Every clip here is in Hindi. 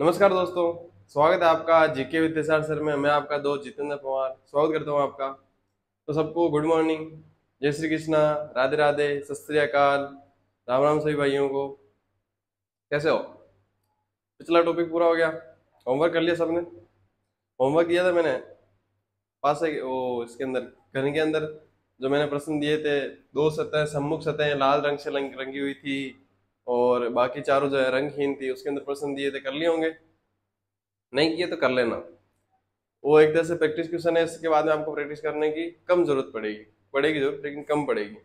नमस्कार दोस्तों। स्वागत है आपका जीके विद निसार सर में। मैं आपका दोस्त जितेंद्र पवार स्वागत करता हूं आपका। तो सबको गुड मॉर्निंग, जय श्री कृष्णा, राधे राधे, सत श्री अकाल, राम राम सभी भाइयों को। कैसे हो? पिछला टॉपिक पूरा हो गया? होमवर्क कर लिया सबने? होमवर्क दिया था मैंने, पास है वो इसके अंदर, घर के अंदर जो मैंने प्रश्न दिए थे। दो सतह सम्मुख सतह लाल रंग से रंगी हुई थी और बाकी चारों जो है रंगहीन थी, उसके अंदर प्रश्न दिए थे। कर लिए होंगे, नहीं किए तो कर लेना। वो एक तरह से प्रैक्टिस क्वेश्चन है, इसके बाद में आपको प्रैक्टिस करने की कम जरूरत पड़ेगी, पड़ेगी जरूर लेकिन कम पड़ेगी।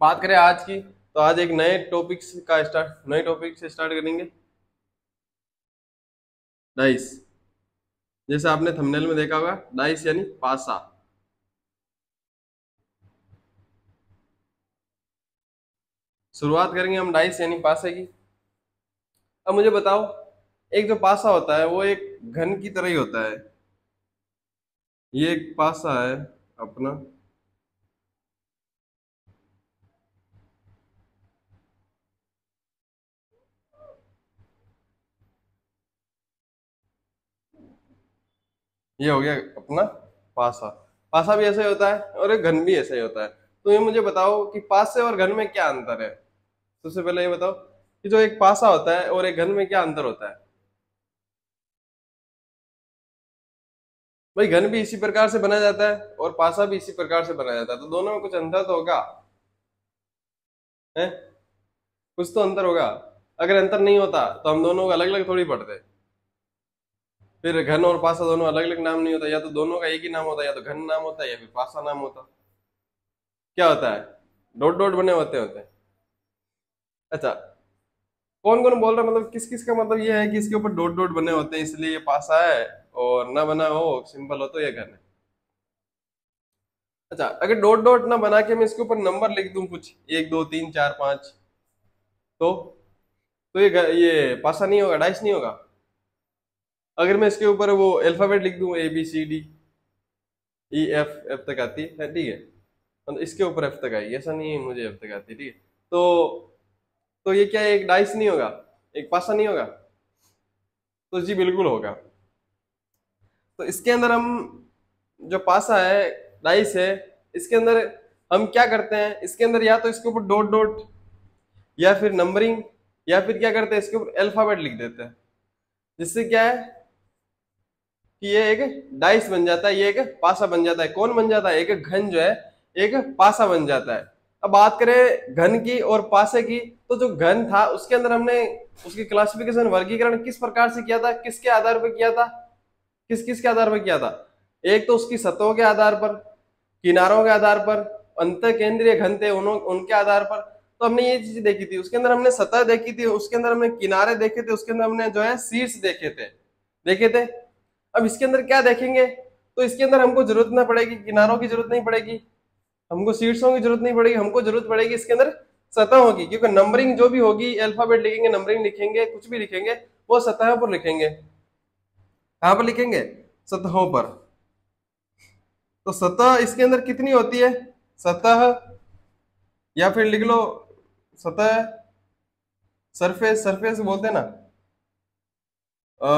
बात करें आज की, तो आज एक नए टॉपिक से स्टार्ट करेंगे। डाइस, जैसे आपने थंबनेल में देखा होगा, डाइस यानी पासा। शुरुआत करेंगे हम डाइस यानी पासे की। अब मुझे बताओ, एक जो पासा होता है वो एक घन की तरह ही होता है। ये एक पासा है अपना, ये हो गया अपना पासा। पासा भी ऐसे ही होता है और एक घन भी ऐसे ही होता है। तो ये मुझे बताओ कि पासे और घन में क्या अंतर है। सबसे पहले ये बताओ कि जो एक पासा होता है और एक घन में क्या अंतर होता है। भाई, घन भी इसी प्रकार से बना जाता है और पासा भी इसी प्रकार से बनाया जाता है, तो दोनों में कुछ अंतर तो होगा है। कुछ तो अंतर होगा। अगर अंतर नहीं होता तो हम दोनों को अलग अलग थोड़ी पढ़ते। फिर घन और पासा दोनों अलग अलग नाम नहीं होता, या तो दोनों का एक ही नाम होता, या तो घन नाम होता है या फिर पासा नाम होता। क्या होता है? डॉट डॉट बने होते हैं। अच्छा, कौन कौन बोल रहा है, मतलब किस किस का मतलब ये है कि इसके ऊपर डॉट डॉट बने होते हैं इसलिए ये पासा है, और ना बना हो सिंपल हो तो ये घन है। अच्छा, अगर डॉट डॉट ना बना के मैं इसके ऊपर नंबर लिख दूं कुछ, 1 2 3 4 5, तो ये पासा नहीं होगा, डाइस नहीं होगा। अगर मैं इसके ऊपर वो अल्फाबेट लिख दूं, ABCDEF, एफ तक आती है, ठीक है, मतलब इसके ऊपर एफ तक आएगी, ऐसा नहीं है मुझे एफ तक आती है, ठीक है। तो ये क्या है, एक डाइस नहीं होगा, एक पासा नहीं होगा? तो जी बिल्कुल होगा। तो इसके अंदर हम, जो पासा है, डाइस है, इसके अंदर हम क्या करते हैं, इसके अंदर या तो इसके ऊपर डॉट डॉट या फिर नंबरिंग, या फिर क्या करते हैं इसके ऊपर अल्फाबेट लिख देते हैं। जिससे क्या है कि ये एक डाइस बन जाता है, ये एक पासा बन जाता है। कौन बन जाता है? एक घन जो है एक पासा बन जाता है। अब बात करें घन की और पासे की, तो जो घन था उसके अंदर हमने उसकी क्लासिफिकेशन, वर्गीकरण किस प्रकार से किया था, किसके आधार पर किया था, किस किस के आधार पर किया था? एक तो उसकी सतहों के आधार पर, किनारों के आधार पर, अंत केंद्रीय घन थे उनके आधार पर। तो हमने ये चीज देखी थी, उसके अंदर हमने सतह देखी थी, उसके अंदर हमने किनारे देखे थे, उसके अंदर हमने जो है शीर्ष देखे थे। अब इसके अंदर क्या देखेंगे, तो इसके अंदर हमको जरूरत ना पड़ेगी, किनारों की जरूरत नहीं पड़ेगी, हमको शीर्षों की जरूरत नहीं पड़ेगी, हमको जरूरत पड़ेगी इसके अंदर सतहों की। क्योंकि नंबरिंग जो भी होगी, अल्फाबेट लिखेंगे, नंबरिंग लिखेंगे, कुछ भी लिखेंगे, वो सतहों पर लिखेंगे। कहां पर लिखेंगे? सतहों पर। तो सतह इसके अंदर कितनी होती है? सतह, या फिर लिख लो सतह, सरफेस, सरफेस बोलते हैं ना,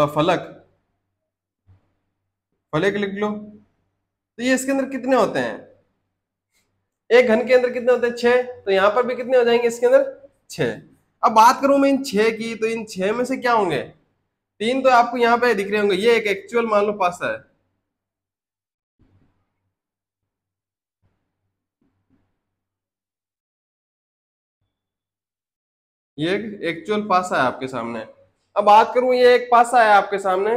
फलक, फलक लिख लो। तो ये इसके अंदर कितने होते हैं? एक घन के अंदर कितने होते हैं? 6। तो यहां पर भी कितने हो जाएंगे इसके अंदर? 6। अब बात करूं मैं इन 6 की, तो इन 6 में से क्या होंगे? 3 तो आपको यहाँ पे दिख रहे होंगे, ये एक एक्चुअल मान लो पासा है, ये एक एक्चुअल पासा है आपके सामने। अब बात करूं, ये एक पासा है आपके सामने।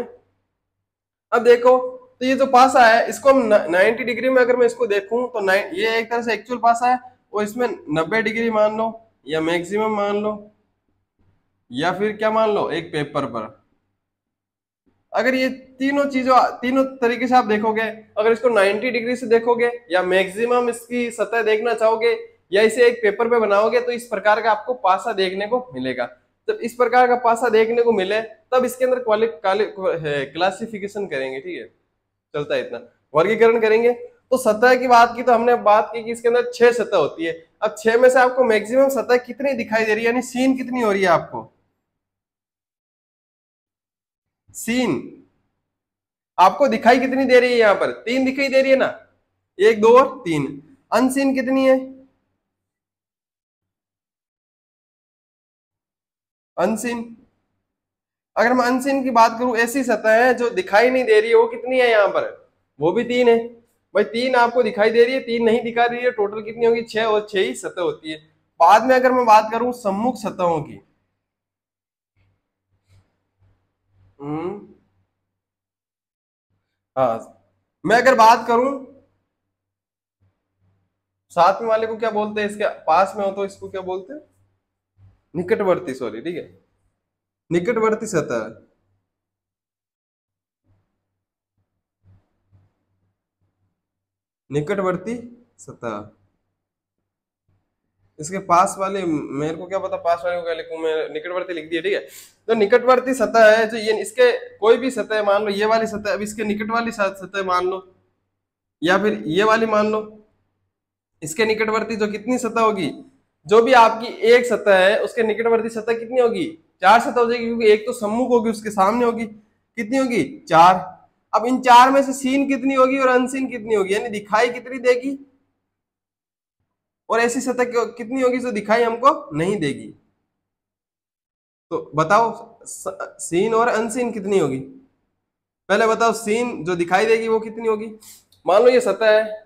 अब देखो, तो ये जो पासा है इसको हम 90 डिग्री में अगर मैं इसको देखूं तो ये एक तरह से एक्चुअल पासा है, और इसमें 90 डिग्री मान लो, या मैक्सिमम मान लो, या फिर क्या मान लो, एक पेपर पर। अगर ये तीनों चीजों, तीनों तरीके से आप देखोगे, अगर इसको 90 डिग्री से देखोगे, या मैक्सिमम इसकी सतह देखना चाहोगे, या इसे एक पेपर पे बनाओगे, तो इस प्रकार का आपको पासा देखने को मिलेगा। जब इस प्रकार का पासा देखने को मिले, तब इसके अंदर क्लासिफिकेशन करेंगे, ठीक है, चलता है इतना, वर्गीकरण करेंगे। तो सतह की बात की, तो हमने बात की कि इसके अंदर 6 सतह होती है। अब 6 में से आपको मैक्सिमम सतह कितनी दिखाई दे रही है, यानी सीन कितनी हो रही है आपको? सीन आपको दिखाई कितनी दे रही है? यहां पर 3 दिखाई दे रही है ना, 1 2 और 3। अनसीन कितनी है? अनसीन, अगर मैं अनसीन की बात करूं, ऐसी सतह है जो दिखाई नहीं दे रही है, वो कितनी है यहाँ पर? वो भी 3 है। भाई 3 आपको दिखाई दे रही है, 3 नहीं दिखा रही है, टोटल कितनी होगी? 6, और 6 ही सतह होती है। बाद में अगर मैं बात करूं सम्मुख सतहों की, हम्म, हाँ, मैं अगर बात करूं साथ में वाले को क्या बोलते हैं? इसके पास में हो तो इसको क्या बोलते हैं? निकटवर्ती, सॉरी, ठीक है, निकटवर्ती सतह। निकटवर्ती सतह, इसके पास वाले, मेरे को क्या पता पास वाले को क्या लिखूं मैं, निकटवर्ती लिख दिया, ठीक है। तो निकटवर्ती सतह है जो ये, इसके कोई भी सतह मान लो, ये वाली सतह, अब इसके निकट वाली सतह मान लो, या फिर ये वाली मान लो, इसके निकटवर्ती जो कितनी सतह होगी? जो भी आपकी एक सतह है उसके निकटवर्ती सतह कितनी होगी? 4 सतह हो जाएगी, क्योंकि एक तो सम्मुख होगी, उसके सामने होगी। कितनी होगी? 4। अब इन 4 में से सीन कितनी होगी और अनसीन कितनी होगी, यानी दिखाई कितनी देगी? और ऐसी सतह कितनी होगी जो दिखाई हमको नहीं देगी? तो बताओ, सीन और अनसीन कितनी होगी? पहले बताओ, सीन जो दिखाई देगी वो कितनी होगी? मान लो ये सतह है,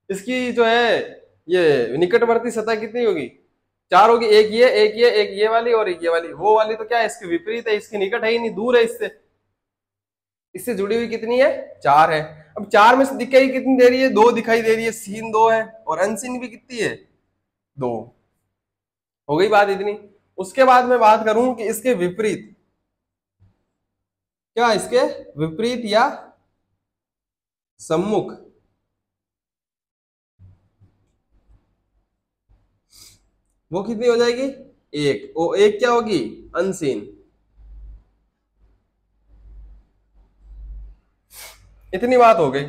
इसकी जो है ये निकटवर्ती सतह कितनी होगी? 4 होगी। एक ये, एक ये, एक ये वाली और एक ये वाली। वो वाली तो क्या है, इसके विपरीत है, इसके निकट है ही नहीं, दूर है इससे। इससे जुड़ी हुई कितनी है? 4 है। अब 4 में से दिखाई कितनी दे रही है? 2 दिखाई दे रही है, सीन 2 है, और अनसीन भी कितनी है? 2। हो गई बात इतनी। उसके बाद मैं बात करूं कि इसके विपरीत, क्या इसके विपरीत या सम्मुख, वो कितनी हो जाएगी? 1। वो एक क्या होगी? अनसीन। इतनी बात हो गई।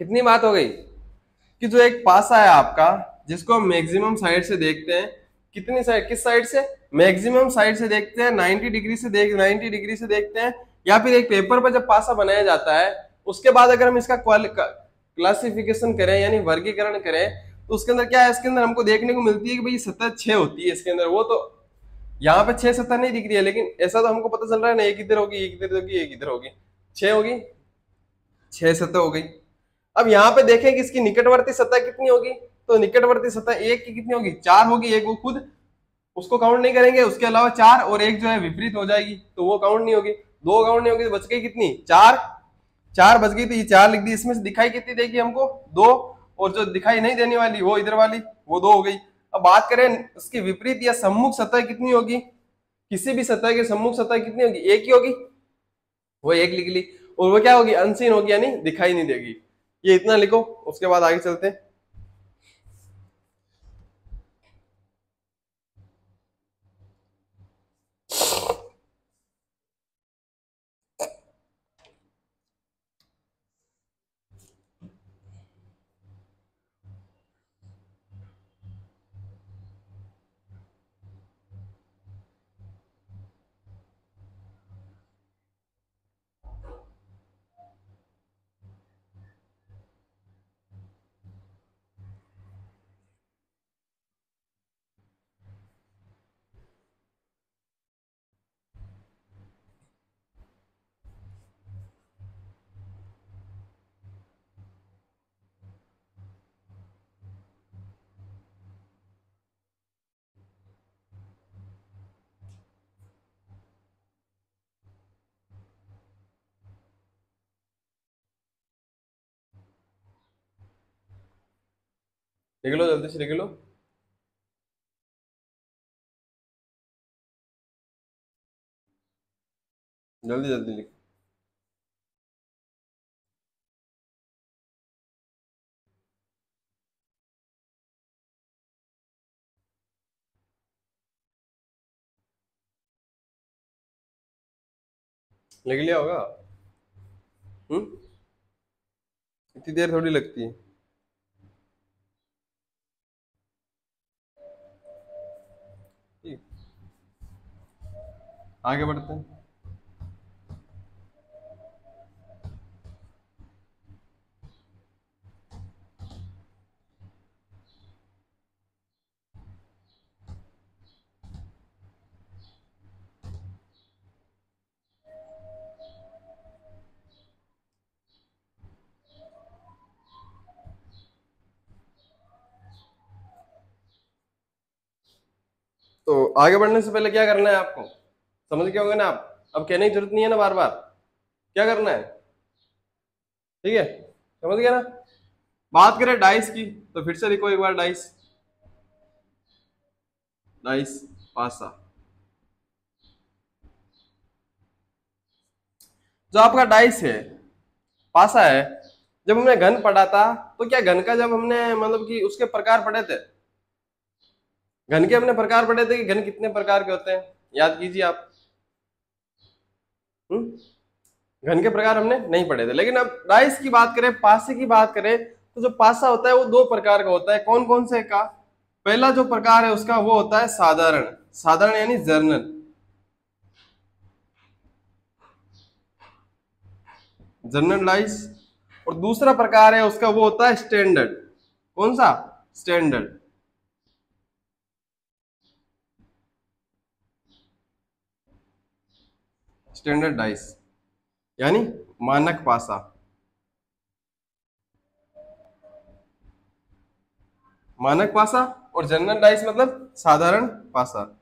कितनी बात हो गई? कि जो एक पासा है आपका, जिसको हम मैक्सिमम साइड से देखते हैं, कितनी साइड, किस साइड से? मैक्सिमम साइड से देखते हैं, 90 डिग्री से 90 डिग्री से देखते हैं। या फिर एक पेपर पर जब पासा बनाया जाता है, उसके बाद अगर हम इसका क्लासिफिकेशन करें, यानी वर्गीकरण करें, तो उसके अंदर क्या है? इसके अंदर हमको देखने को मिलती है कि भाई सतह 6 होती है इसके अंदर। वो तो यहाँ पे 6 सतह नहीं दिख रही है, लेकिन ऐसा तो हमको पता चल रहा है ना, एक इधर होगी, एक इधर होगी, एक इधर होगी, 6 होगी, 6 सतह हो गई। अब यहाँ पे देखें कि इसकी निकटवर्ती सतह कितनी होगी, तो निकटवर्ती सतह एक की कितनी होगी? 4 होगी। एक वो खुद, उसको काउंट नहीं करेंगे, उसके अलावा 4, और एक जो है विपरीत हो जाएगी, तो वो काउंट नहीं होगी। 2 काउंट नहीं होगी, तो बच गई कितनी? 4। 4 बच गई, तो ये 4 लिख दी। इसमें से दिखाई कितनी देगी हमको? 2। और जो दिखाई नहीं देने वाली, वो इधर वाली, वो 2 हो गई। अब बात करें उसकी विपरीत या सम्मुख सतह कितनी होगी? किसी भी सतह की सम्मुख सतह कितनी होगी? एक ही होगी, वो एक लिख ली। और वो क्या होगी? अनसीन होगी, यानी दिखाई नहीं देगी। ये इतना लिखो, उसके बाद आगे चलते हैं। लिख लो, जल्दी से लिख लो। जल्दी जल्दी लिख। लिख लिया होगा। हम्म, इतनी देर थोड़ी लगती है। ठीक, आगे बढ़ते हैं। तो आगे बढ़ने से पहले क्या करना है आपको, समझ के होंगे ना आप, अब कहने की जरूरत नहीं है ना बार बार क्या करना है, ठीक है, समझ गया ना। बात करें डाइस की, तो फिर से लिखो एक बार डाइस, डाइस पासा। जो आपका डाइस है, पासा है, जब हमने घन पढ़ा था तो क्या घन का जब हमने मतलब कि उसके प्रकार पढ़े थे, घन के हमने प्रकार पढ़े थे कि घन कितने प्रकार के होते हैं, याद कीजिए आप। घन के प्रकार हमने नहीं पढ़े थे, लेकिन अब डाइस की बात करें, पासे की बात करें, तो जो पासा होता है वो दो प्रकार का होता है। कौन कौन से का, पहला जो प्रकार है उसका वो होता है साधारण, साधारण यानी जर्नल, जनरल डाइस। और दूसरा प्रकार है उसका वो होता है स्टैंडर्ड। कौन सा, स्टैंडर्ड। स्टैंडर्ड डाइस यानी मानक पासा। मानक पासा और जनरल डाइस मतलब साधारण पासा।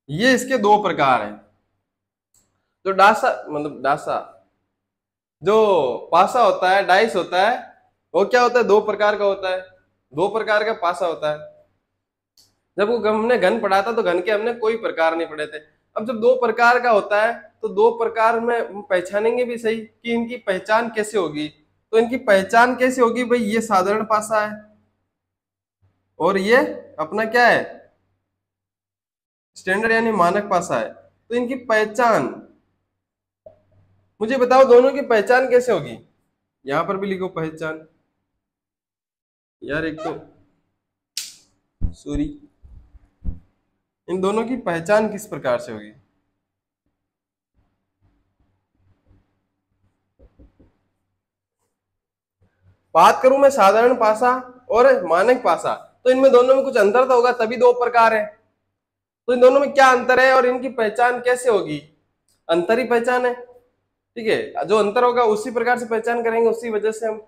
ये इसके दो प्रकार हैं। जो डासा मतलब डासा, जो पासा होता है, डाइस होता है, वो क्या होता है, दो प्रकार का होता है। दो प्रकार का पासा होता है। जब वो हमने घन पढ़ा था तो घन के हमने कोई प्रकार नहीं पढ़े थे। अब जब दो प्रकार का होता है तो दो प्रकार में हम पहचानेंगे भी सही कि इनकी पहचान कैसे होगी। तो इनकी पहचान कैसे होगी भाई, ये साधारण पासा है और ये अपना क्या है, स्टैंडर्ड यानी मानक पासा है। तो इनकी पहचान मुझे बताओ, दोनों की पहचान कैसे होगी। यहां पर भी लिखो पहचान। यार एक तो सॉरी, इन दोनों की पहचान किस प्रकार से होगी। बात करूं मैं साधारण पासा और मानक पासा, तो इनमें दोनों में कुछ अंतर तो होगा, तभी दो प्रकार है। तो इन दोनों में क्या अंतर है और इनकी पहचान कैसे होगी, अंतर ही पहचान है। ठीक है, जो अंतर होगा उसी प्रकार से पहचान करेंगे, उसी वजह से हम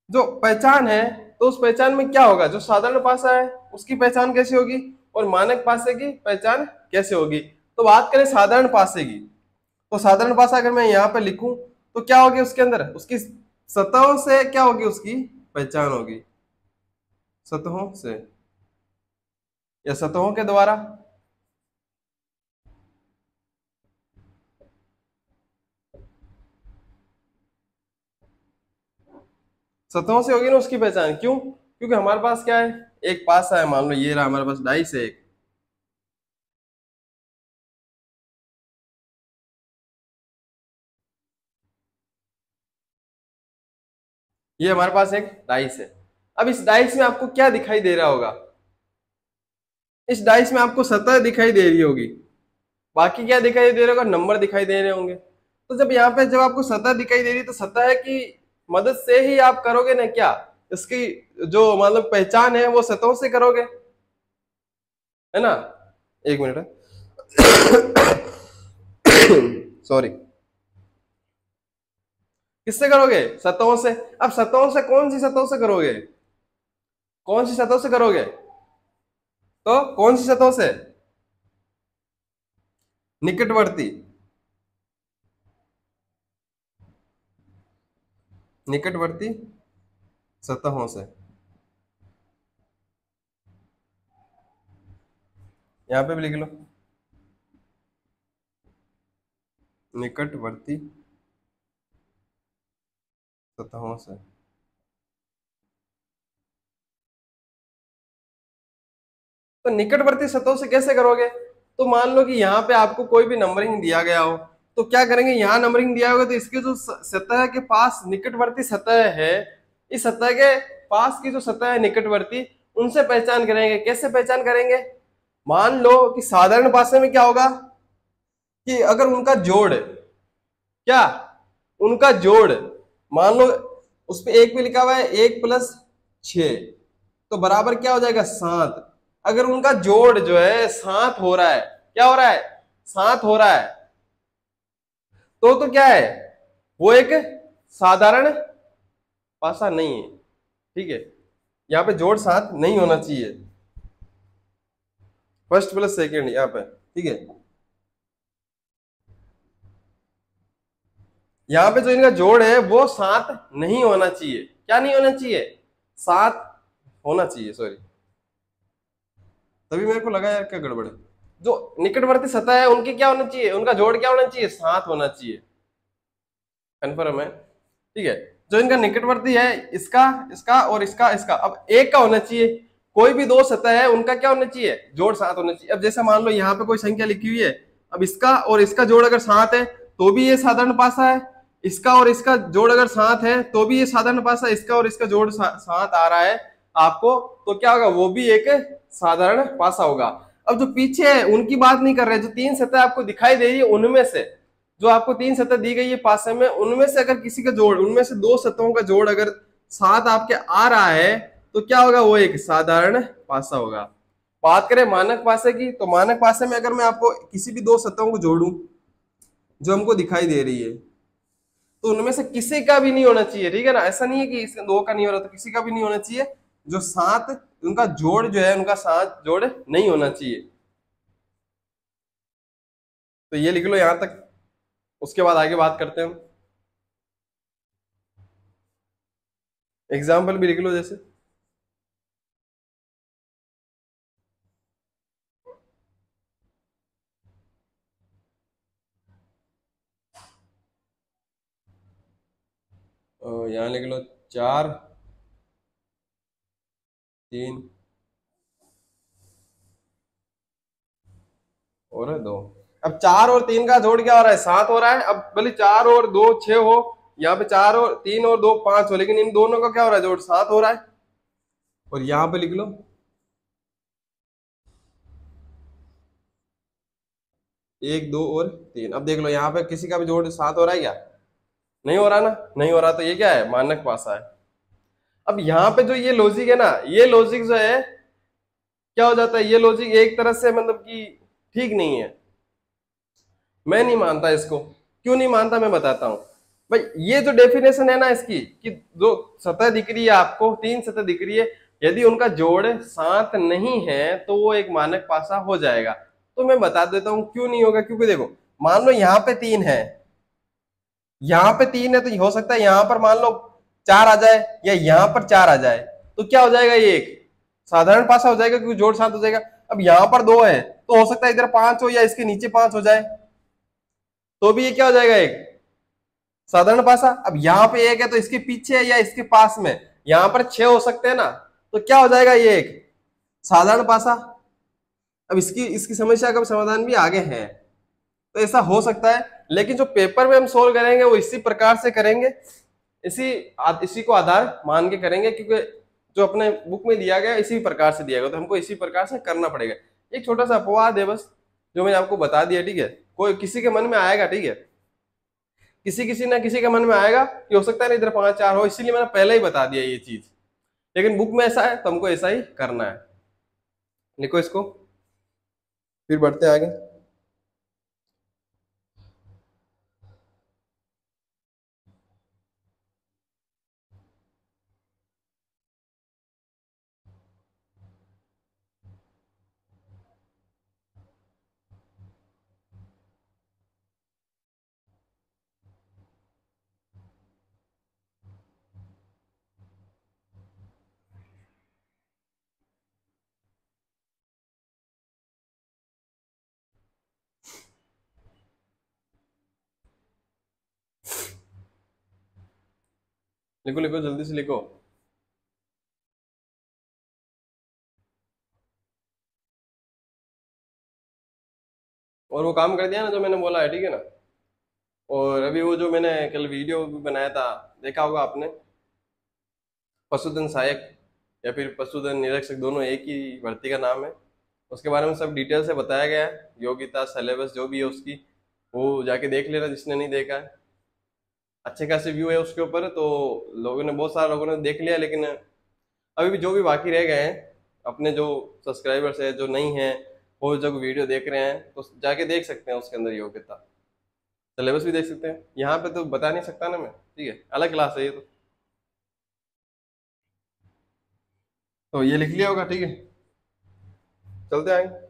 जो पहचान है, तो उस पहचान में क्या होगा, जो साधारण पासा है उसकी पहचान कैसे होगी और मानक पासे की पहचान कैसे होगी। तो बात करें साधारण पासे की, तो साधारण पासा अगर मैं यहाँ पे लिखूं तो क्या होगी, उसके अंदर उसकी सतहों से क्या होगी, उसकी पहचान होगी, सतहों से या सतहों के द्वारा। सतहों से होगी ना उसकी पहचान, क्यों, क्योंकि हमारे पास क्या है, एक पासा है, मान लो ये रहा हमारे पास डाइस है एक, ये हमारे पास एक डाइस है। अब इस डाइस में आपको क्या दिखाई दे रहा होगा, इस डाइस में आपको सतह दिखाई दे रही होगी, बाकी क्या दिखाई दे रहा होगा, नंबर दिखाई दे रहे होंगे। तो जब यहाँ पे जब आपको सतह दिखाई दे रही है तो सतह की मदद से ही आप करोगे ना क्या, इसकी जो मतलब पहचान है वो सतहों से करोगे, है ना। एक मिनट सॉरी, किससे करोगे, सतहों से। अब सतहों से कौन सी सतहों से करोगे, कौन सी सतहों से करोगे, तो कौन सी सतहों से, निकटवर्ती, निकटवर्ती सतहों से। यहां पे भी लिख लो, निकटवर्ती सतहों से। तो निकटवर्ती सतहों से कैसे करोगे, तो मान लो कि यहाँ पे आपको कोई भी नंबरिंग दिया गया हो, तो क्या करेंगे, यहाँ नंबरिंग दिया होगा तो इसके जो सतह के पास निकटवर्ती सतह है, इस सतह के पास की जो सतह है निकटवर्ती, उनसे पहचान करेंगे। कैसे पहचान करेंगे, मान लो कि साधारण पासे में क्या होगा कि अगर उनका जोड़, क्या उनका जोड़, मान लो उस पे एक पे लिखा हुआ है 1+6, तो बराबर क्या हो जाएगा 7। अगर उनका जोड़ जो है 7 हो रहा है, क्या हो रहा है, 7 हो रहा है, तो क्या है, वो एक साधारण पासा नहीं है, ठीक है। यहाँ पे जोड़ 7 नहीं होना चाहिए, फर्स्ट प्लस सेकेंड यहाँ पे, ठीक है। यहाँ पे जो इनका जोड़ है वो 7 नहीं होना चाहिए। क्या नहीं होना चाहिए? 7 होना चाहिए, सॉरी। तभी मेरे को लगा यार क्या गड़बड़ है। जो निकटवर्ती सतह है उनकी क्या होना चाहिए, उनका जोड़ क्या होना चाहिए? 7 होना चाहिए। कन्फर्म है, ठीक है। जो इनका निकटवर्ती है, इसका इसका और इसका इसका, अब एक का होना चाहिए। कोई भी दो सतह है उनका क्या होना चाहिए? जोड़ 7 होना चाहिए। अब जैसे मान लो यहाँ पे कोई संख्या लिखी हुई है, अब इसका और इसका जोड़ अगर 7 है तो भी ये साधारण पासा है, इसका और इसका जोड़ अगर 7 है तो भी ये साधारण पासा, इसका और इसका जोड़ 7 आ रहा है आपको, तो क्या होगा? वो भी एक साधारण पासा होगा। अब जो पीछे है उनकी बात नहीं कर रहे, जो 3 सतह आपको दिखाई दे रही है उनमें से, जो आपको 3 सतह दी गई है पासे में, उनमें से अगर किसी का जोड़, उनमें से 2 सतहों का जोड़ अगर 7 आपके आ रहा है तो क्या होगा? वो एक साधारण पासा होगा। बात करें मानक पासे की, तो मानक पासे में अगर मैं आपको किसी भी 2 सतहों को जोड़ूं जो हमको दिखाई दे रही है, तो उनमें से किसी का भी नहीं होना चाहिए, ठीक है ना। ऐसा नहीं है कि इसका 2 का नहीं हो रहा, तो किसी का भी नहीं होना चाहिए। जो 7 उनका जोड़ जो है, उनका 7 जोड़ नहीं होना चाहिए। तो ये लिख लो यहां तक, उसके बाद आगे बात करते हैं हम। एग्जाम्पल भी लिख लो, जैसे यहाँ लिख लो 4 3 और 2। अब 4 और 3 का जोड़ क्या हो रहा है? 7 हो रहा है। अब भले 4 और 2 6 हो, यहाँ पे 4 और 3 और 2 5 हो, लेकिन इन दोनों का क्या हो रहा है? जोड़ 7 हो रहा है। और यहाँ पे लिख लो 1 2 और 3। अब देख लो यहाँ पे किसी का भी जोड़ 7 हो रहा है क्या? नहीं हो रहा ना, नहीं हो रहा, तो ये क्या है? मानक पासा है। अब यहाँ पे जो ये लॉजिक है ना, ये लॉजिक जो है क्या हो जाता है? ये लॉजिक एक तरह से मतलब कि ठीक नहीं है। मैं नहीं मानता इसको। क्यों नहीं मानता, मैं बताता हूं। भाई ये जो डेफिनेशन है ना इसकी, कि जो सतह दिख रही है आपको, 3 सतह दिख रही है, यदि उनका जोड़ 7 नहीं है तो वो एक मानक पासा हो जाएगा। तो मैं बता देता हूं क्यों नहीं होगा। क्योंकि देखो, मान लो यहाँ पे 3 है, यहाँ पे 3 है, तो हो सकता है यहाँ पर मान लो 4 आ जाए, या यहाँ पर 4 आ जाए, तो क्या हो जाएगा? ये एक साधारण पासा हो जाएगा, क्योंकि जोड़ 7 हो जाएगा। अब यहाँ पर 2 है, तो हो सकता है इधर 5 हो या इसके नीचे 5 हो जाए, तो भी ये क्या हो जाएगा? एक साधारण पासा। अब यहाँ पे 1 है, तो इसके पीछे है या इसके पास में, यहाँ पर 6 हो सकते हैं ना, तो क्या हो जाएगा? ये एक साधारण पासा। अब इसकी इसकी समस्या का समाधान भी आगे है, तो ऐसा हो सकता है। लेकिन जो पेपर में हम सोल्व करेंगे वो इसी प्रकार से करेंगे, इसी को आधार मान के करेंगे, क्योंकि जो अपने बुक में दिया गया इसी प्रकार से दिया गया, तो हमको इसी प्रकार से करना पड़ेगा। एक छोटा सा अपवाद है बस, जो मैंने आपको बता दिया, ठीक है। कोई किसी के मन में आएगा, ठीक है, किसी किसी ना किसी के मन में आएगा कि हो सकता है ना इधर 5 4 हो, इसीलिए मैंने पहले ही बता दिया ये चीज। लेकिन बुक में ऐसा है तो हमको ऐसा ही करना है। लिखो इसको, फिर बढ़ते हैं आगे। लिखो लिखो, जल्दी से लिखो। और वो काम कर दिया ना जो मैंने बोला है, ठीक है ना। और अभी वो जो मैंने कल वीडियो भी बनाया था, देखा होगा आपने, पशुधन सहायक या फिर पशुधन निरीक्षक, दोनों एक ही भर्ती का नाम है। उसके बारे में सब डिटेल से बताया गया है, योग्यता सिलेबस जो भी है उसकी, वो जाके देख लेना जिसने नहीं देखा है। अच्छे खासे व्यू है उसके ऊपर, तो लोगों ने, बहुत सारे लोगों ने देख लिया, लेकिन अभी भी जो भी बाकी रह गए हैं, अपने जो सब्सक्राइबर्स है जो नहीं है, वो जब वीडियो देख रहे हैं तो जाके देख सकते हैं उसके अंदर योग्यता सिलेबस भी देख सकते हैं। यहाँ पे तो बता नहीं सकता ना मैं, ठीक है, अलग क्लास है ये तो। तो ये लिख लिया होगा, ठीक है, चलते आएंगे।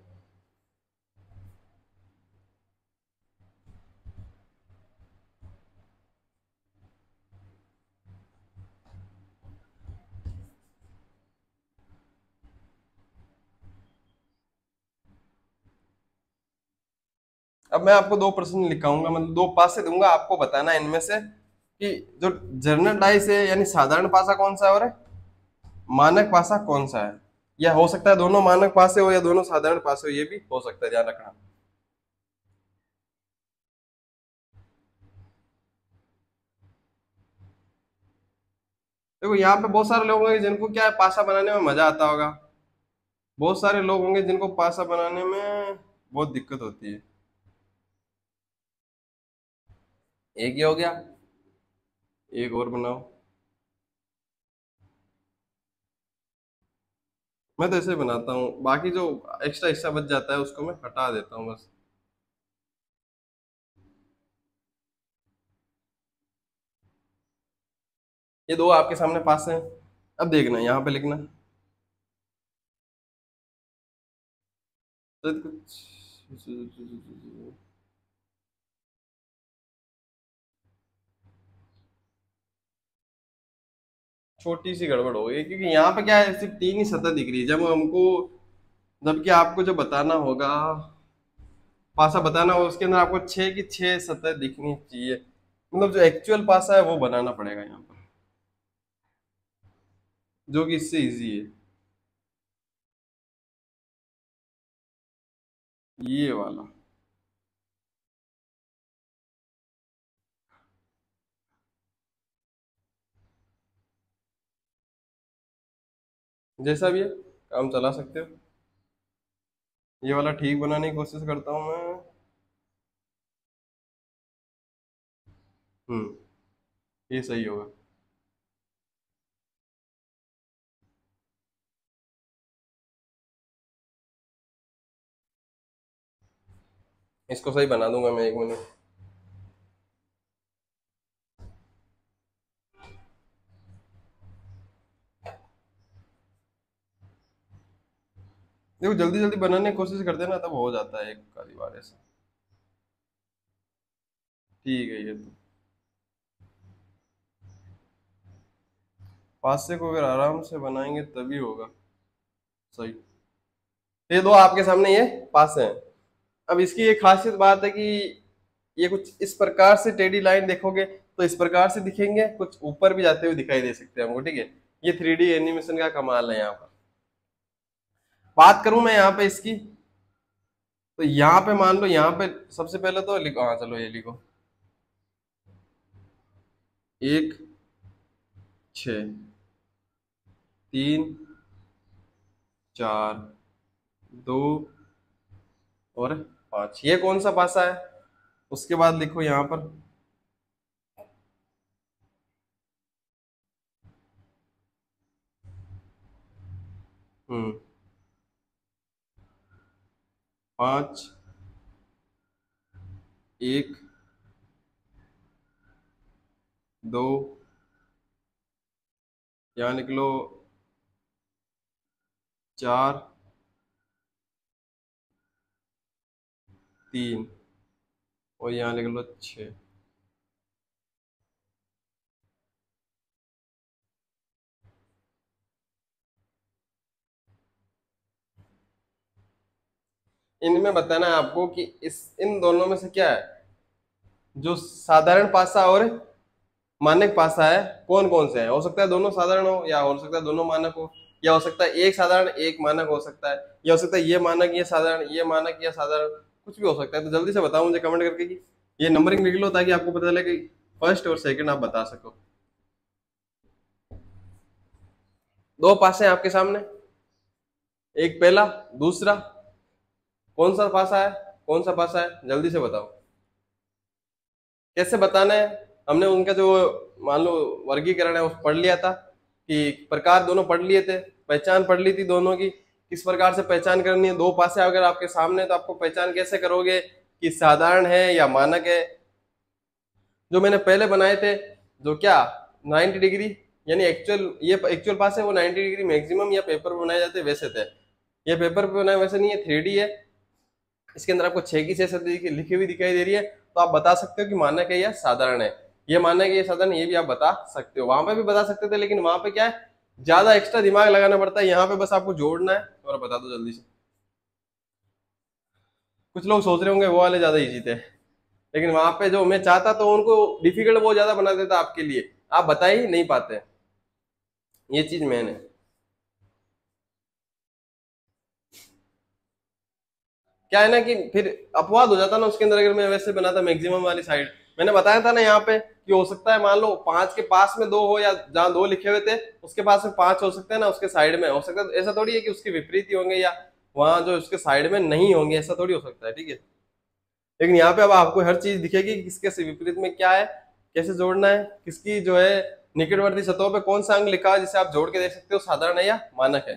अब मैं आपको दो प्रश्न लिखाऊंगा, मतलब दो पासे दूंगा, आपको बताना है इनमें से कि जो जर्नल डाइस है यानी साधारण पासा कौन सा है और मानक पासा कौन सा है। या हो सकता है दोनों मानक पासे हो या दोनों साधारण पासे हो, ये भी हो सकता है, ध्यान रखना। देखो यहाँ पे बहुत सारे लोग होंगे जिनको क्या है, पासा बनाने में मजा आता होगा। बहुत सारे लोग होंगे जिनको पासा बनाने में बहुत दिक्कत होती है। एक ही हो गया, एक और बनाओ। मैं तो ऐसे ही बनाता हूँ, बाकी जो एक्स्ट्रा हिस्सा बच जाता है उसको मैं हटा देता हूँ बस। ये दो आपके सामने पास हैं। अब देखना यहाँ पे लिखना तो कुछ छोटी सी गड़बड़ हो गई, क्योंकि यहाँ पे क्या है, सिर्फ तीन ही सतह दिख रही है जब हमको, जबकि आपको जो बताना होगा, पासा बताना हो, उसके अंदर आपको छह की छह सतह दिखनी चाहिए। मतलब जो एक्चुअल पासा है वो बनाना पड़ेगा यहाँ पर, जो कि इससे इजी है, ये वाला। जैसा भी है, काम चला सकते हो। ये वाला ठीक बनाने की कोशिश करता हूँ मैं। ये सही होगा। इसको सही बना दूंगा मैं, 1 मिनट। देखो जल्दी जल्दी बनाने की कोशिश करते हैं ना, तब हो जाता है एक आधी बार ऐसा। ठीक है, ये तो पासे को अगर आराम से बनाएंगे तभी होगा सही। ये दो आपके सामने ये पासे हैं। अब इसकी एक खासियत बात है कि ये कुछ इस प्रकार से टेढ़ी लाइन देखोगे तो इस प्रकार से दिखेंगे, कुछ ऊपर भी जाते हुए दिखाई दे सकते हैं हमको, ठीक है। ये 3D एनिमेशन का कमाल है यहाँ पर। बात करूं मैं यहाँ पे इसकी, तो यहाँ पे मान लो, यहाँ पे सबसे पहले तो लिखो, हाँ चलो ये लिखो, 1, 6, 3, 4, 2 और 5, ये कौन सा पासा है। उसके बाद लिखो यहाँ पर, हम्म 5, 1, 2, यहाँ लिख लो 4, 3 और यहाँ लिख लो 6। इनमें बताना है आपको कि इस इन दोनों में से क्या है, जो साधारण पासा और मानक पासा है कौन कौन से हैं। हो सकता है दोनों साधारण हो, या हो सकता है दोनों मानक हो, या हो सकता है एक साधारण एक मानक हो सकता है, या हो सकता है ये मानक ये साधारण, ये मानक या साधारण, कुछ भी हो सकता है। तो जल्दी से बताओ मुझे कमेंट करके कि ये नंबरिंग लिख लो, ताकि आपको पता चले कि फर्स्ट और सेकंड आप बता सको। दो पासे हैं आपके सामने, एक पहला, दूसरा, कौन सा पासा है, कौन सा पासा है, जल्दी से बताओ। कैसे बताना है, हमने उनका जो मान लो वर्गीकरण है वो पढ़ लिया था, कि प्रकार दोनों पढ़ लिए थे, पहचान पढ़ ली थी दोनों की, किस प्रकार से पहचान करनी है। दो पासे अगर आपके सामने तो आपको पहचान कैसे करोगे कि साधारण है या मानक है। जो मैंने पहले बनाए थे, जो क्या 90 डिग्री, यानी एक्चुअल पास है वो 90 डिग्री मैक्सिमम या पेपर पे बनाए जाते वैसे थे। ये पेपर पे बनाए वैसे नहीं है, 3D है। इसके अंदर आपको 6 की 6 सदी लिखी हुई दिखाई दे रही है, तो आप बता सकते हो कि मानक है या साधारण है। ये मानक है ये साधारण, ये भी आप बता सकते हो। वहां पे भी बता सकते थे, लेकिन वहां पे क्या है, ज्यादा एक्स्ट्रा दिमाग लगाना पड़ता है। यहाँ पे बस आपको जोड़ना है और बता दो जल्दी से। कुछ लोग सोच रहे होंगे वो वाले ज्यादा इजी थे, लेकिन वहां पे जो मैं चाहता तो उनको डिफिकल्ट वो ज्यादा बना देता आपके लिए, आप बता ही नहीं पाते। ये चीज मैंने क्या है ना कि फिर अपवाद हो जाता ना उसके अंदर, अगर मैं वैसे बनाता मैक्सिमम वाली साइड। मैंने बताया था ना यहाँ पे कि हो सकता है मान लो 5 के पास में 2 हो, या जहाँ 2 लिखे हुए थे उसके पास में 5 हो सकते हैं ना, उसके साइड में हो सकता है। ऐसा थोड़ी है कि उसके विपरीत ही होंगे या वहां जो उसके साइड में नहीं होंगे, ऐसा थोड़ी हो सकता है, ठीक है। लेकिन यहाँ पे अब आपको हर चीज दिखेगी कि किसके विपरीत में क्या है, कैसे जोड़ना है, किसकी जो है निकटवर्ती सतहों पे कौन सा अंग लिखा है जिसे आप जोड़ के देख सकते हो साधारण है या मानक है।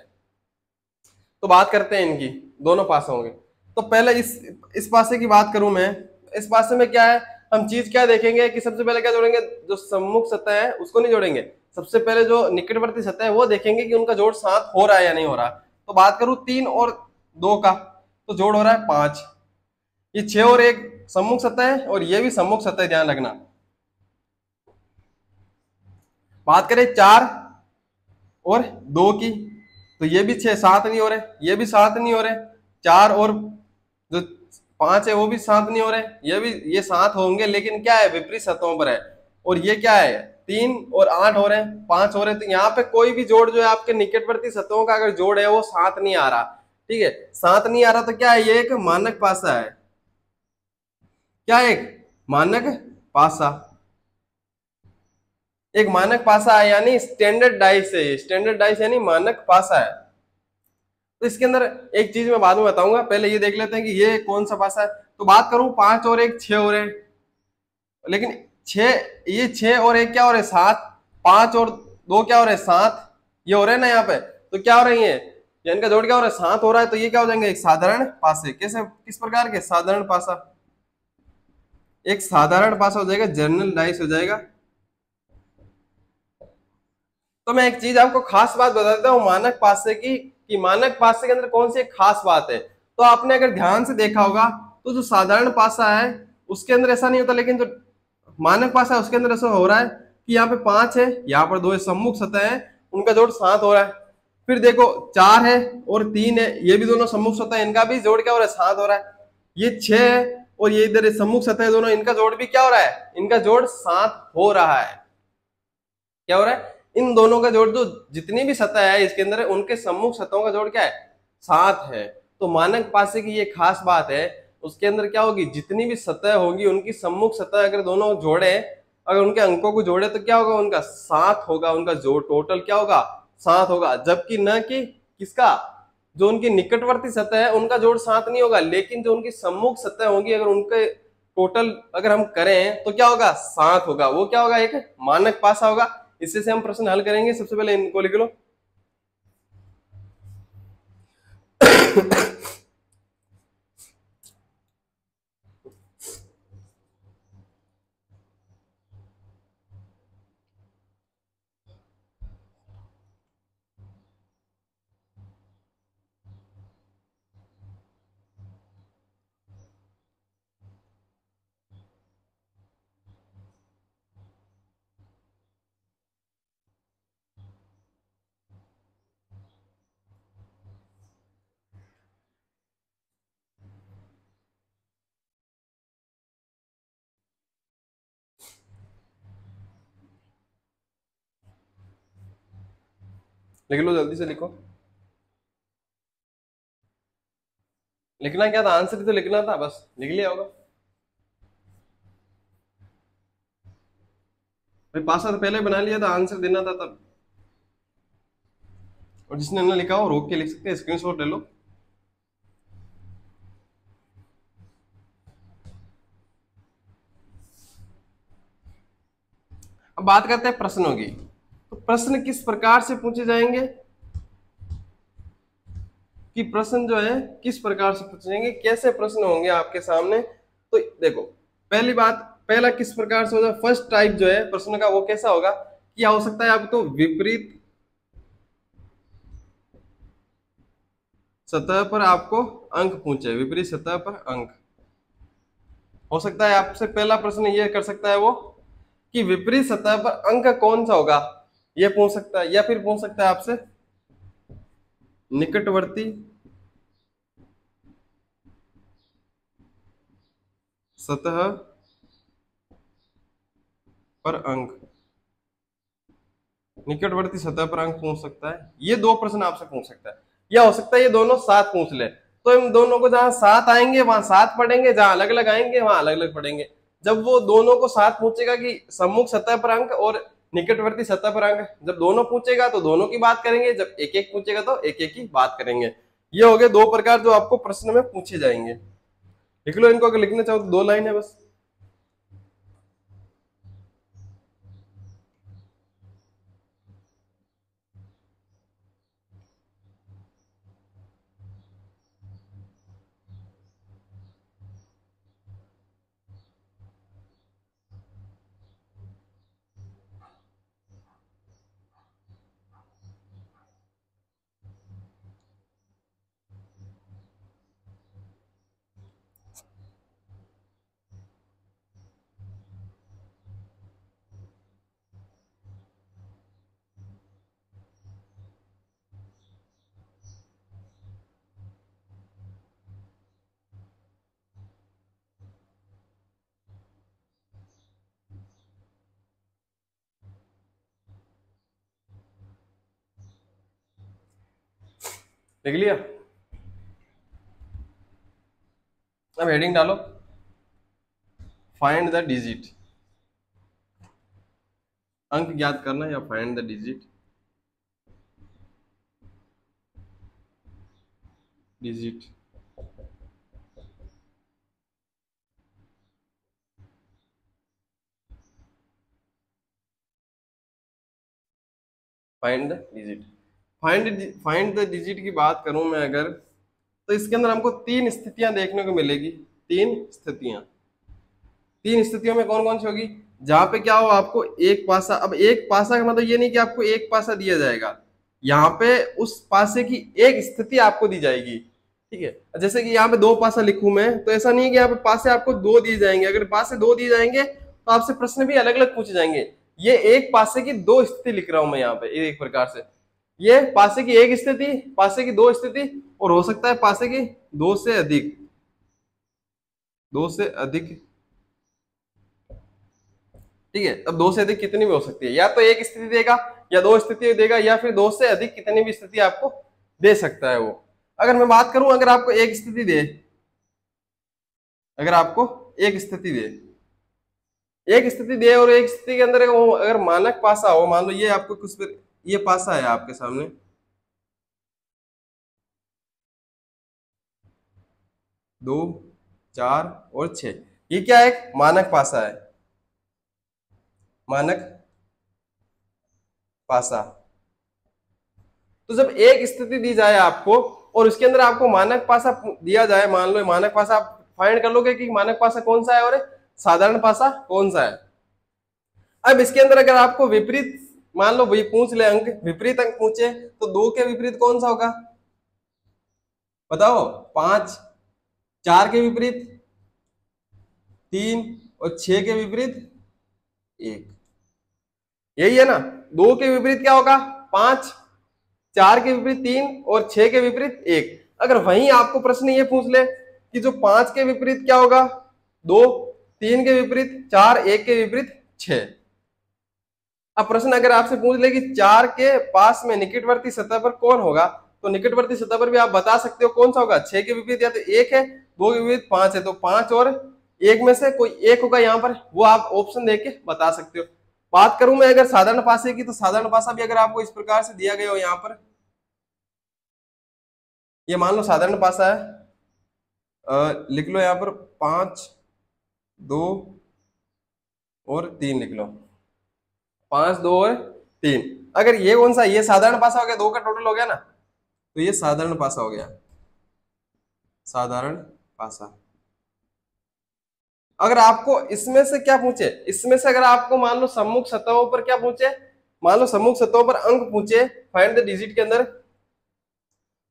तो बात करते हैं इनकी, दोनों पासे होंगे। तो पहले इस पासे की बात करूं मैं, इस पासे में क्या है, हम चीज क्या देखेंगे कि सबसे पहले क्या जोड़ेंगे, जो सम्मुख सतह है उसको नहीं जोड़ेंगे, सबसे पहले जो निकटवर्ती सतह है वो देखेंगे कि उनका जोड़ साथ हो रहा है या नहीं हो रहा। तो बात करूं 3 और 2 का, तो जोड़ हो रहा है 5। ये 6 और 1 सम्मुख सतह है, और ये भी सम्मुख सतह, ध्यान रखना। बात करें 4 और 2 की, तो ये भी 6 7 नहीं हो रहे, ये भी 7 नहीं हो रहे। 4 और जो 5 है वो भी 7 नहीं हो रहे, ये 7 होंगे, लेकिन क्या है विपरीत सतहों पर है। और ये क्या है 3 और 8 हो रहे हैं, 5 हो रहे हैं। तो यहाँ पे कोई भी जोड़ जो है आपके निकटवर्ती सतहों का अगर जोड़ है वो 7 नहीं आ रहा, ठीक है, 7 नहीं आ रहा, तो क्या है, ये एक मानक पासा है। क्या है, एक मानक पासा। एक मानक पासा है, यानी स्टैंडर्ड डाइस है, स्टैंडर्ड डाइस यानी मानक पासा है। तो इसके अंदर एक चीज मैं बाद में बताऊंगा, पहले ये देख लेते हैं कि ये कौन सा पासा है। तो बात करूं 5 और 1 6 हो रहे हैं, लेकिन 6, ये 6 और 1 क्या हो रहे हैं 7, 5 और 2 क्या हो रहे हैं 7, ये हो रहे हैं ना यहाँ पे। तो क्या हो रही है, ये इनका जोड़ क्या हो रहा है 7 हो रहा है, तो ये क्या हो जाएंगे एक साधारण पासे। कैसे, किस प्रकार के, साधारण पासा, एक साधारण पासा हो जाएगा, जनरल डाइस हो जाएगा। तो मैं एक चीज आपको खास बात बता देता हूँ मानक पासे की, कि मानक पासे के अंदर कौन सी एक खास बात है। तो आपने अगर ध्यान से देखा होगा तो जो साधारण पासा है उसके अंदर ऐसा नहीं होता, लेकिन जो मानक पासा है उसके अंदर ऐसा हो रहा है कि यहाँ पे 5 है, यहाँ पर 2 सम्मुख सतह है, उनका जोड़ 7 हो रहा है। फिर देखो 4 है और 3 है, ये भी दोनों सम्मुख सतह है, इनका भी जोड़ क्या हो रहा है 7 हो रहा है। ये 6 है और ये इधर सम्मुख सतह है दोनों, इनका जोड़ भी क्या हो रहा है, इनका जोड़ 7 हो रहा है। क्या हो रहा है, इन दोनों का जोड़, जो जितनी भी सतह है इसके अंदर उनके सम्मुख सतहों का जोड़ क्या है 7 है। तो मानक पासे की ये खास बात है, उसके अंदर क्या होगी, जितनी भी सतह होगी उनकी सम्मुख सतह अगर दोनों जोड़े, अगर उनके अंकों को जोड़े, तो क्या होगा, उनका 7 होगा, उनका जोड़ टोटल क्या होगा 7 होगा। जबकि न कि किसका, जो उनकी निकटवर्ती सतह है उनका जोड़ 7 नहीं होगा, लेकिन जो उनकी सम्मुख सतह होगी अगर उनके टोटल अगर हम करें तो क्या होगा 7 होगा। वो क्या होगा, एक मानक पासा होगा। इससे से हम प्रश्न हल करेंगे। सबसे पहले इनको लिख लो। लिख लो, जल्दी से लिखो। लिखना क्या था, आंसर तो लिखना था, बस लिख लिया होगा। भाई पासा तो पहले बना लिया था, आंसर देना था तब। और जिसने ना लिखा हो रोक के लिख सकते हैं, स्क्रीनशॉट ले लो। अब बात करते हैं प्रश्नों की। तो प्रश्न किस प्रकार से पूछे जाएंगे, कि प्रश्न जो है किस प्रकार से पूछे जाएंगे, कैसे प्रश्न होंगे आपके सामने। तो देखो, पहली बात, पहला किस प्रकार से होगा, फर्स्ट टाइप जो है प्रश्न का वो कैसा होगा क्या हो सकता है? आपको विपरीत सतह पर आपको अंक पूछे, विपरीत सतह पर अंक। हो सकता है आपसे पहला प्रश्न ये कर सकता है वो कि विपरीत सतह पर अंक कौन सा होगा, ये पूछ सकता है। या फिर पूछ सकता है आपसे निकटवर्ती सतह पर अंक, निकटवर्ती सतह पर अंक पूछ सकता है। ये दो प्रश्न आपसे पूछ सकता है। या हो सकता है ये दोनों साथ पूछ ले, तो इन दोनों को जहां साथ आएंगे वहां साथ पढ़ेंगे, जहां अलग अलग आएंगे वहां अलग अलग पढ़ेंगे। जब वो दोनों को साथ पूछेगा कि सम्मुख सतह पर अंक और निकटवर्ती सतह पर अंक, जब दोनों पूछेगा तो दोनों की बात करेंगे, जब एक एक पूछेगा तो एक एक की बात करेंगे। ये हो गए दो प्रकार जो आपको प्रश्न में पूछे जाएंगे। लिख लो इनको, अगर लिखना चाहो तो दो लाइन है बस। लिख लिया? अब हेडिंग डालो, फाइंड द डिजिट। अंक ज्ञात करना या find the digit, digit. Find the digit, find the digit की बात करूं मैं अगर, तो इसके अंदर हमको तीन स्थितियां देखने को मिलेगी। तीन स्थितियां, तीन स्थितियों में कौन कौन सी होगी? जहां पे क्या हो, आपको एक पासा, अब एक पासा का मतलब ये नहीं कि आपको एक पासा दिया जाएगा, यहाँ पे उस पासे की एक स्थिति आपको दी जाएगी। ठीक है, जैसे कि यहाँ पे दो पासा लिखूं मैं, तो ऐसा नहीं है कि यहाँ पे पासे आपको दो दिए जाएंगे। अगर पासे दो दिए जाएंगे तो आपसे प्रश्न भी अलग अलग पूछे जाएंगे। ये एक पासे की दो स्थिति लिख रहा हूं मैं यहाँ पे एक प्रकार से। ये पासे की एक स्थिति, पासे की दो स्थिति, और हो सकता है पासे की दो से अधिक, दो से अधिक। ठीक है, अब दो से अधिक कितनी भी हो सकती है, या तो एक स्थिति देगा या दो स्थिति देगा, या फिर दो से अधिक कितनी भी स्थिति आपको दे सकता है वो। अगर मैं बात करूं, अगर आपको एक स्थिति दे, अगर आपको एक स्थिति दे, एक स्थिति दे और एक स्थिति के अंदर अगर मानक पासा हो, मान लो ये आपको कुछ, ये पासा है आपके सामने, दो, चार और छह, ये क्या है? एक मानक पासा है, मानक पासा। तो जब एक स्थिति दी जाए आपको और उसके अंदर आपको मानक पासा दिया जाए, मान लो मानक पासा, आप फाइंड कर लोगे कि मानक पासा कौन सा है और साधारण पासा कौन सा है। अब इसके अंदर अगर आपको विपरीत, मान लो वही पूछ ले अंक, विपरीत अंक पूछे, तो दो के विपरीत कौन सा होगा बताओ? पांच। चार के विपरीत तीन, और छह के विपरीत एक। यही है ना? दो के विपरीत क्या होगा? पांच। चार के विपरीत तीन, और छह के विपरीत एक। अगर वहीं आपको प्रश्न ये पूछ ले कि जो पांच के विपरीत क्या होगा? दो। तीन के विपरीत चार, एक के विपरीत छह। अब प्रश्न अगर आपसे पूछ ले कि चार के पास में निकटवर्ती सतह पर कौन होगा, तो निकटवर्ती सतह पर भी आप बता सकते हो कौन सा होगा। छह के विपरीत या तो एक है, दो के विपरीत पांच है, तो पांच और एक में से कोई एक होगा यहाँ पर, वो आप ऑप्शन देके बता सकते हो। बात करूं मैं अगर साधारण पासे की, तो साधारण पासा भी अगर आपको इस प्रकार से दिया गया हो यहाँ पर, ये मान लो साधारण पासा है, लिख लो यहाँ पर पांच, दो और तीन लिख लो, पांच, दो और तीन। अगर ये कौन सा, ये साधारण पासा हो गया, दो का टोटल हो गया ना, तो ये साधारण पासा हो गया, साधारण पासा। अगर आपको इसमें से क्या पूछे, इसमें से अगर आपको मान लो सम्मुख सतहों पर क्या पूछे, मान लो सम्मुख सतहों पर अंक पूछे, फाइंड द डिजिट के अंदर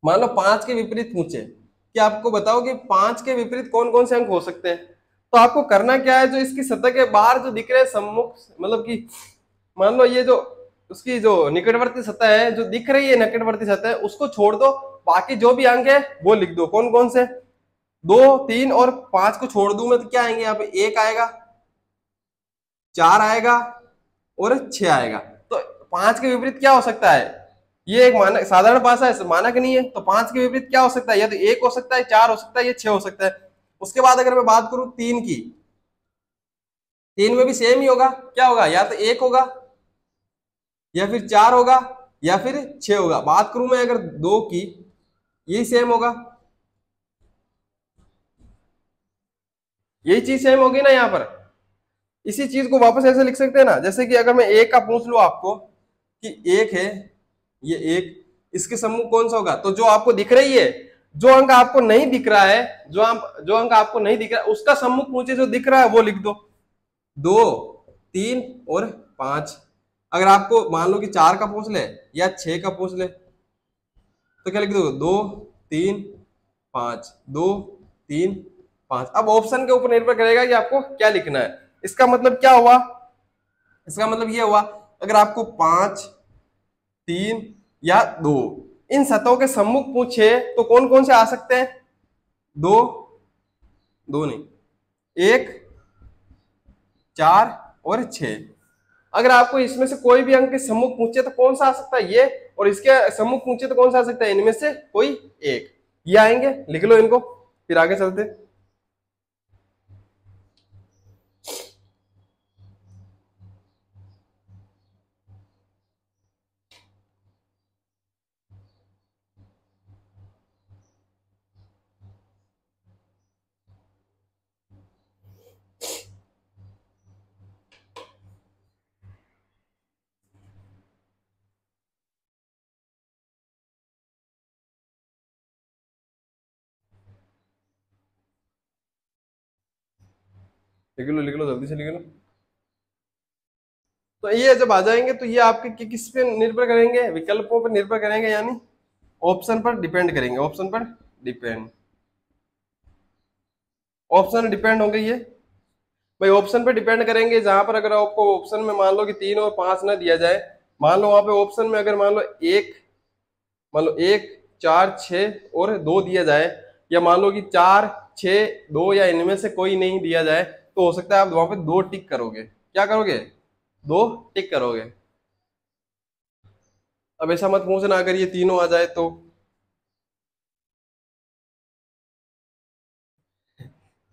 मान लो 5 के विपरीत पूछे कि आपको बताओ कि 5 के विपरीत कौन कौन से अंक हो सकते हैं। तो आपको करना क्या है, जो इसकी सतह के बाहर जो दिख रहे हैं सम्मुख, मतलब कि मान लो ये जो उसकी जो निकटवर्ती सतह है, जो दिख रही है निकटवर्ती सतह, उसको छोड़ दो, बाकी जो भी अंक है वो लिख दो। कौन कौन से? 2, 3 और 5 को छोड़ दूं मैं तो क्या आएंगे यहाँ पे? 1 आएगा, 4 आएगा और 6 आएगा। तो 5 के विपरीत क्या हो सकता है? ये एक मानक साधारण भाषा है, मानक नहीं है। तो 5 के विपरीत क्या हो सकता है? या तो 1 हो सकता है, 4 हो सकता है, या 6 हो सकता है। उसके बाद अगर मैं बात करूं 3 की, 3 में भी सेम ही होगा। क्या होगा? या तो 1 होगा, या फिर 4 होगा, या फिर 6 होगा। बात करूं मैं अगर 2 की, यही सेम होगा, यही चीज सेम होगी ना यहाँ पर। इसी चीज को वापस ऐसे लिख सकते हैं ना, जैसे कि अगर मैं 1 का पूछ लूं आपको कि 1 है, ये 1, इसके सम्मुख कौन सा होगा? तो जो आपको दिख रही है, जो अंक आपको नहीं दिख रहा है, जो अंक आपको नहीं दिख रहा है उसका सम्मुख पूछे, जो दिख रहा है वो लिख दो। 2, 3 और 5। अगर आपको मान लो कि 4 का पूछ ले या 6 का पूछ ले तो क्या लिख दो? 2, 3, 5, 2, 3, 5। अब ऑप्शन के ऊपर निर्भर करेगा कि आपको क्या लिखना है। इसका मतलब क्या हुआ? इसका मतलब ये हुआ, अगर आपको 5, 3 या 2 इन सतहों के सम्मुख पूछे तो कौन कौन से आ सकते हैं? 2, 2 नहीं, 1, 4 और 6। अगर आपको इसमें से कोई भी अंक के सम्मुख पूछे तो कौन सा आ सकता है? ये। और इसके सम्मुख पूछे तो कौन सा आ सकता है? इनमें से कोई एक। ये आएंगे, लिख लो इनको, फिर आगे चलते। लिख लो जल्दी से लिख लो। तो ये जब आ जाएंगे तो ये आपके किस पे निर्भर करेंगे? विकल्पों पर निर्भर करेंगे, यानी ऑप्शन पर डिपेंड करेंगे। ऑप्शन पर डिपेंड, ऑप्शन डिपेंड होंगे ये भाई, ऑप्शन पे डिपेंड करेंगे। जहां पर अगर आपको ऑप्शन में मान लो कि 3 और 5 ना दिया जाए, मान लो वहां पे ऑप्शन में अगर मान लो 1, मान लो 1, 4, 6 और 2 दिया जाए, या मान लो कि 4, 6, 2 या इनमें से कोई नहीं दिया जाए, तो हो सकता है आप वहां पे 2 टिक करोगे। क्या करोगे? 2 टिक करोगे। अब ऐसा मत पूछना अगर ये तीनों आ जाए तो।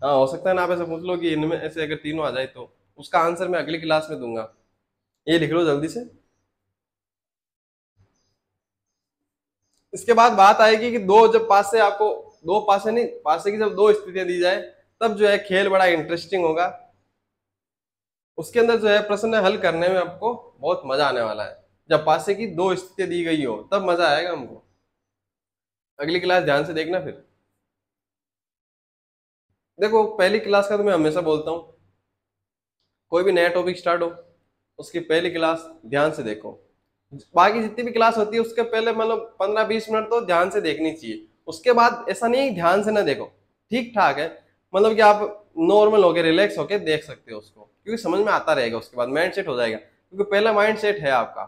हाँ, हो सकता है ना, आप ऐसा पूछ लो कि इनमें ऐसे अगर तीनों आ जाए तो। उसका आंसर मैं अगली क्लास में दूंगा। ये लिख लो जल्दी से। इसके बाद बात आएगी कि दो जब पास से आपको, दो पासे नहीं, पासे की जब दो स्थितियां दी जाए तब जो है खेल बड़ा इंटरेस्टिंग होगा। उसके अंदर जो है प्रश्न हल करने में आपको बहुत मजा आने वाला है। जब पासे की दो स्थितियां दी गई हो तब मजा आएगा हमको। अगली क्लास ध्यान से देखना फिर। देखो, पहली क्लास का तो मैं हमेशा बोलता हूँ, कोई भी नया टॉपिक स्टार्ट हो उसकी पहली क्लास ध्यान से देखो। बाकी जितनी भी क्लास होती है उसके पहले मतलब 15-20 मिनट तो ध्यान से देखनी चाहिए। उसके बाद ऐसा नहीं है कि ध्यान से ना देखो, ठीक ठाक है, मतलब कि आप नॉर्मल होके रिलैक्स होके देख सकते हो उसको, क्योंकि समझ में आता रहेगा। उसके बाद माइंड सेट हो जाएगा, क्योंकि पहला माइंड सेट है आपका।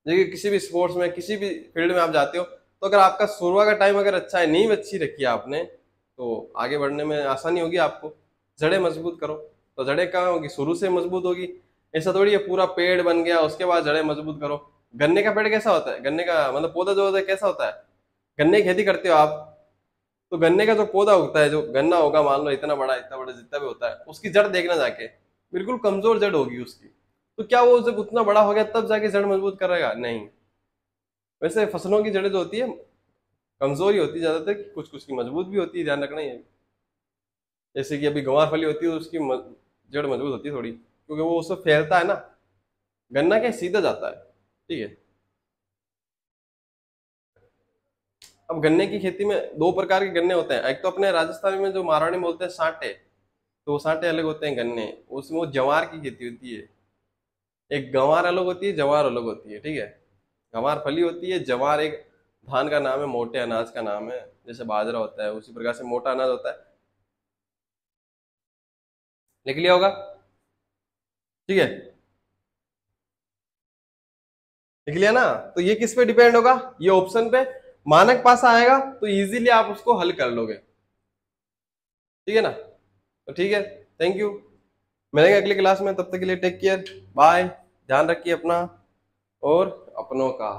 देखिए, किसी भी स्पोर्ट्स में, किसी भी फील्ड में आप जाते हो, तो अगर आपका शुरुआत का टाइम अगर अच्छा है, नींव अच्छी रखी है आपने, तो आगे बढ़ने में आसानी होगी आपको। जड़ें मजबूत करो, तो जड़ें कहाँ होगी? शुरू से मजबूत होगी। ऐसा थोड़ी है पूरा पेड़ बन गया उसके बाद जड़ें मजबूत करो। गन्ने का पेड़ कैसा होता है? गन्ने का मतलब पौधा जो होता है कैसा होता है? गन्ने की खेती करते हो आप, तो गन्ने का जो पौधा उगता है, जो गन्ना होगा मान लो इतना बड़ा, इतना बड़ा जितना भी होता है, उसकी जड़ देखना जाके, बिल्कुल कमजोर जड़ होगी उसकी। तो क्या वो जब उतना बड़ा हो गया तब जाके जड़ मजबूत करेगा? नहीं। वैसे फसलों की जड़ें जो होती है कमजोर ही होती है ज्यादातर, कुछ कुछ की मजबूत भी होती है, ध्यान रखना ही है। जैसे कि अभी गंवार फली होती है तो उसकी जड़ मजबूत होती है थोड़ी, क्योंकि वो उससे फैलता है ना। गन्ना क्या सीधा जाता है, ठीक है। अब गन्ने की खेती में दो प्रकार के गन्ने होते हैं। एक तो अपने राजस्थान में जो महारानी बोलते हैं सांटे, तो वो सांटे अलग होते हैं गन्ने, उसमें वो जवार की खेती होती है। एक गंवार अलग होती है, जवार अलग होती है, ठीक है। गंवार फली होती है, जवार एक धान का नाम है, मोटे अनाज का नाम है, जैसे बाजरा होता है उसी प्रकार से मोटा अनाज होता है। लिख लिया होगा, ठीक है। लिख लिया ना। तो ये किस पे डिपेंड होगा, ये ऑप्शन पे। मानक पास आएगा तो इजीली आप उसको हल कर लोगे, ठीक है ना। तो ठीक है, थैंक यू। मिलेंगे अगली क्लास में, तब तक के लिए टेक केयर, बाय। ध्यान रखिए अपना और अपनों का।